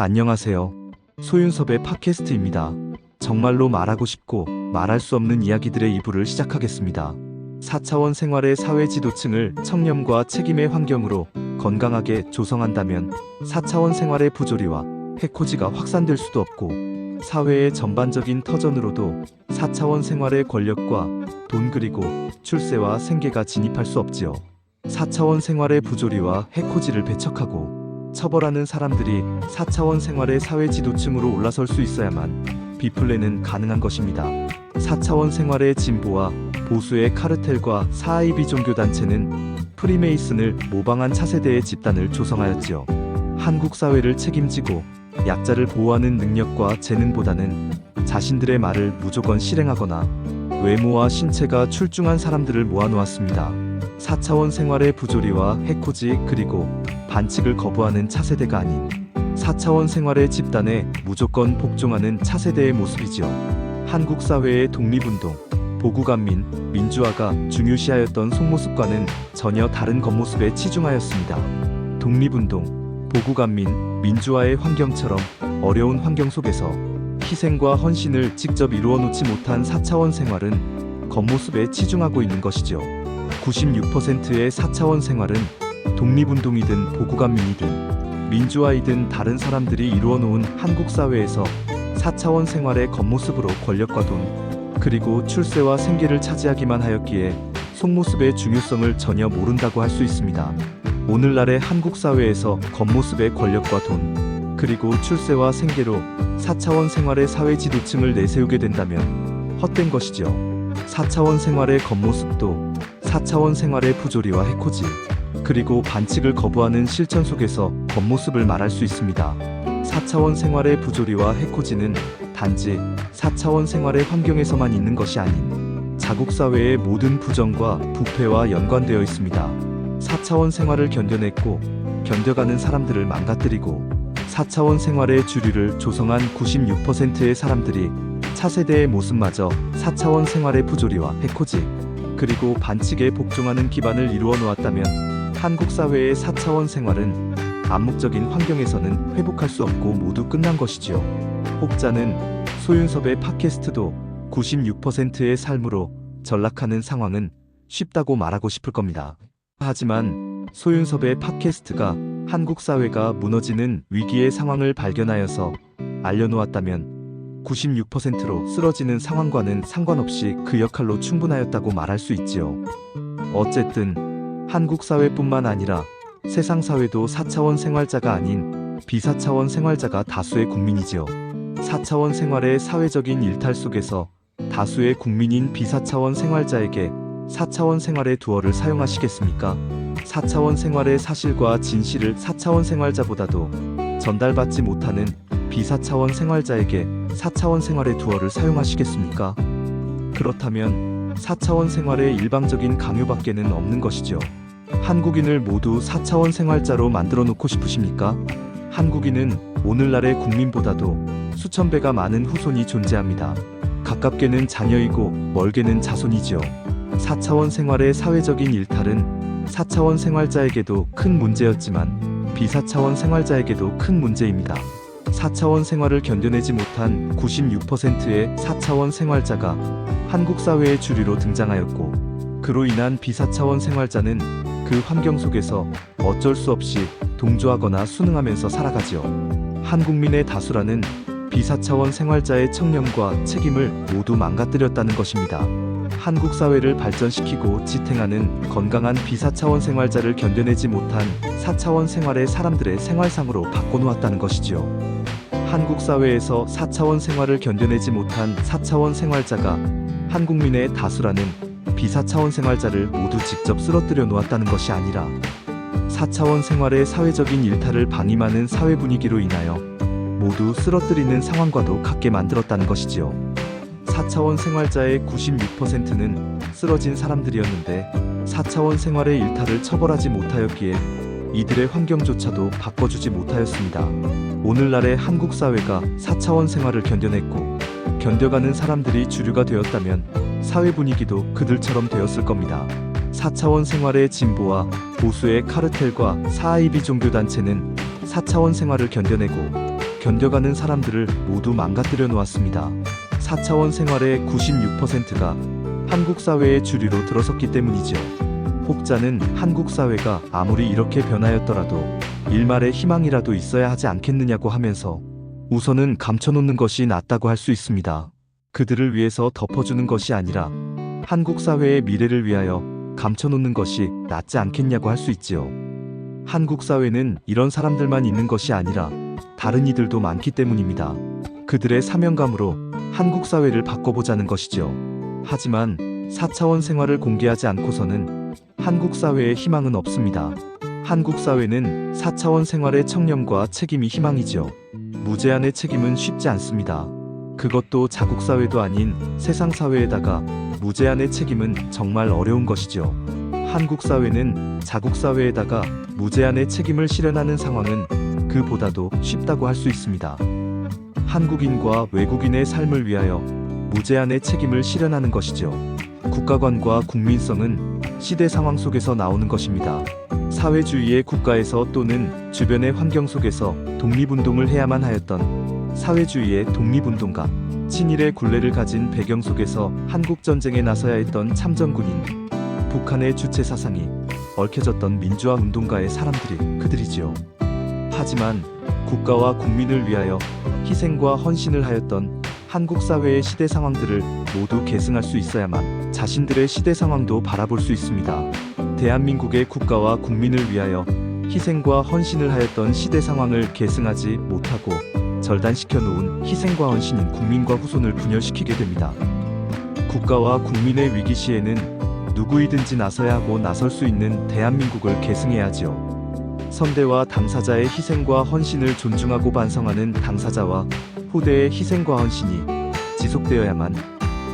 안녕하세요. 소윤섭의 팟캐스트입니다. 정말로 말하고 싶고 말할 수 없는 이야기들의 2부를 시작하겠습니다. 4차원 생활의 사회지도층을 청렴과 책임의 환경으로 건강하게 조성한다면 4차원 생활의 부조리와 해코지가 확산될 수도 없고 사회의 전반적인 터전으로도 4차원 생활의 권력과 돈 그리고 출세와 생계가 진입할 수 없지요. 4차원 생활의 부조리와 해코지를 배척하고 처벌하는 사람들이 4차원 생활의 사회지도층으로 올라설 수 있어야만 비플레는 가능한 것입니다. 4차원 생활의 진보와 보수의 카르텔과 사이비 종교단체는 프리메이슨을 모방한 차세대의 집단을 조성하였지요. 한국 사회를 책임지고 약자를 보호하는 능력과 재능보다는 자신들의 말을 무조건 실행하거나 외모와 신체가 출중한 사람들을 모아놓았습니다. 4차원 생활의 부조리와 해코지 그리고 반칙을 거부하는 차세대가 아닌 4차원 생활의 집단에 무조건 복종하는 차세대의 모습이지요. 한국 사회의 독립운동, 보국안민, 민주화가 중요시하였던 속모습과는 전혀 다른 겉모습에 치중하였습니다. 독립운동, 보국안민, 민주화의 환경처럼 어려운 환경 속에서 희생과 헌신을 직접 이루어놓지 못한 4차원 생활은 겉모습에 치중하고 있는 것이죠. 96%의 4차원 생활은 독립운동이든 보국안민이든 민주화이든 다른 사람들이 이루어놓은 한국 사회에서 4차원 생활의 겉모습으로 권력과 돈, 그리고 출세와 생계를 차지하기만 하였기에 속모습의 중요성을 전혀 모른다고 할 수 있습니다. 오늘날의 한국 사회에서 겉모습의 권력과 돈, 그리고 출세와 생계로 4차원 생활의 사회지도층을 내세우게 된다면 헛된 것이죠. 4차원 생활의 겉모습도 4차원 생활의 부조리와 해코지, 그리고 반칙을 거부하는 실천 속에서 겉모습을 말할 수 있습니다. 4차원 생활의 부조리와 해코지는 단지 4차원 생활의 환경에서만 있는 것이 아닌 자국사회의 모든 부정과 부패와 연관되어 있습니다. 4차원 생활을 견뎌냈고 견뎌가는 사람들을 망가뜨리고 4차원 생활의 주류를 조성한 96%의 사람들이 차세대의 모습마저 4차원 생활의 부조리와 해코지, 그리고 반칙에 복종하는 기반을 이루어 놓았다면 한국 사회의 4차원 생활은 암묵적인 환경에서는 회복할 수 없고 모두 끝난 것이지요. 혹자는 소윤섭의 팟캐스트도 96%의 삶으로 전락하는 상황은 쉽다고 말하고 싶을 겁니다. 하지만 소윤섭의 팟캐스트가 한국 사회가 무너지는 위기의 상황을 발견하여서 알려놓았다면 96%로 쓰러지는 상황과는 상관없이 그 역할로 충분하였다고 말할 수 있지요. 어쨌든 한국 사회뿐만 아니라 세상 사회도 4차원 생활자가 아닌 비사차원 생활자가 다수의 국민이지요. 4차원 생활의 사회적인 일탈 속에서 다수의 국민인 비사차원 생활자에게 4차원 생활의 두어를 사용하시겠습니까? 4차원 생활의 사실과 진실을 4차원 생활자보다도 전달받지 못하는 비사차원 생활자에게 4차원 생활의 두어를 사용하시겠습니까? 그렇다면 4차원 생활의 일방적인 강요밖에는 없는 것이죠. 한국인을 모두 4차원 생활자로 만들어 놓고 싶으십니까? 한국인은 오늘날의 국민보다도 수천 배가 많은 후손이 존재합니다. 가깝게는 자녀이고 멀게는 자손이지요. 4차원 생활의 사회적인 일탈은 4차원 생활자에게도 큰 문제였지만 비사차원 생활자에게도 큰 문제입니다. 4차원 생활을 견뎌내지 못한 96%의 4차원 생활자가 한국 사회의 주류로 등장하였고 그로 인한 비사차원 생활자는 그 환경 속에서 어쩔 수 없이 동조하거나 순응하면서 살아가지요. 한국민의 다수라는 비사차원 생활자의 청렴과 책임을 모두 망가뜨렸다는 것입니다. 한국 사회를 발전시키고 지탱하는 건강한 비사차원 생활자를 견뎌내지 못한 4차원 생활의 사람들의 생활상으로 바꿔놓았다는 것이지요. 한국 사회에서 4차원 생활을 견뎌내지 못한 4차원 생활자가 한국민의 다수라는 비사차원 생활자를 모두 직접 쓰러뜨려 놓았다는 것이 아니라 4차원 생활의 사회적인 일탈을 방임하는 사회 분위기로 인하여 모두 쓰러뜨리는 상황과도 같게 만들었다는 것이지요. 4차원 생활자의 96%는 쓰러진 사람들이었는데 4차원 생활의 일탈을 처벌하지 못하였기에 이들의 환경조차도 바꿔주지 못하였습니다. 오늘날의 한국 사회가 4차원 생활을 견뎌냈고 견뎌가는 사람들이 주류가 되었다면 사회 분위기도 그들처럼 되었을 겁니다. 4차원 생활의 진보와 보수의 카르텔과 사이비 종교단체는 4차원 생활을 견뎌내고 견뎌가는 사람들을 모두 망가뜨려 놓았습니다. 4차원 생활의 96%가 한국 사회의 주류로 들어섰기 때문이죠. 혹자는 한국 사회가 아무리 이렇게 변하였더라도 일말의 희망이라도 있어야 하지 않겠느냐고 하면서 우선은 감춰놓는 것이 낫다고 할 수 있습니다. 그들을 위해서 덮어주는 것이 아니라 한국 사회의 미래를 위하여 감춰놓는 것이 낫지 않겠냐고 할 수 있지요. 한국 사회는 이런 사람들만 있는 것이 아니라 다른 이들도 많기 때문입니다. 그들의 사명감으로 한국 사회를 바꿔보자는 것이죠. 하지만 4차원 생활을 공개하지 않고서는 한국 사회에 희망은 없습니다. 한국 사회는 4차원 생활의 청렴과 책임이 희망이죠. 무제한의 책임은 쉽지 않습니다. 그것도 자국 사회도 아닌 세상 사회에다가 무제한의 책임은 정말 어려운 것이죠. 한국 사회는 자국 사회에다가 무제한의 책임을 실현하는 상황은 그보다도 쉽다고 할 수 있습니다. 한국인과 외국인의 삶을 위하여 무제한의 책임을 실현하는 것이죠. 국가관과 국민성은 시대 상황 속에서 나오는 것입니다. 사회주의의 국가에서 또는 주변의 환경 속에서 독립운동을 해야만 하였던 사회주의의 독립운동가, 친일의 굴레를 가진 배경 속에서 한국전쟁에 나서야 했던 참전군인, 북한의 주체 사상이 얽혀졌던 민주화 운동가의 사람들이 그들이지요. 하지만 국가와 국민을 위하여 희생과 헌신을 하였던 한국 사회의 시대 상황들을 모두 계승할 수 있어야만 자신들의 시대 상황도 바라볼 수 있습니다. 대한민국의 국가와 국민을 위하여 희생과 헌신을 하였던 시대 상황을 계승하지 못하고 절단시켜 놓은 희생과 헌신인 국민과 후손을 분열시키게 됩니다. 국가와 국민의 위기 시에는 누구이든지 나서야 하고 나설 수 있는 대한민국을 계승해야 하지요. 선대와 당사자의 희생과 헌신을 존중하고 반성하는 당사자와 후대의 희생과 헌신이 지속되어야만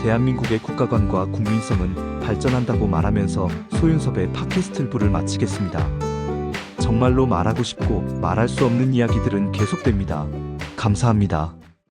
대한민국의 국가관과 국민성은 발전한다고 말하면서 소윤섭의 팟캐스트 1부를 마치겠습니다. 정말로 말하고 싶고 말할 수 없는 이야기들은 계속됩니다. 감사합니다.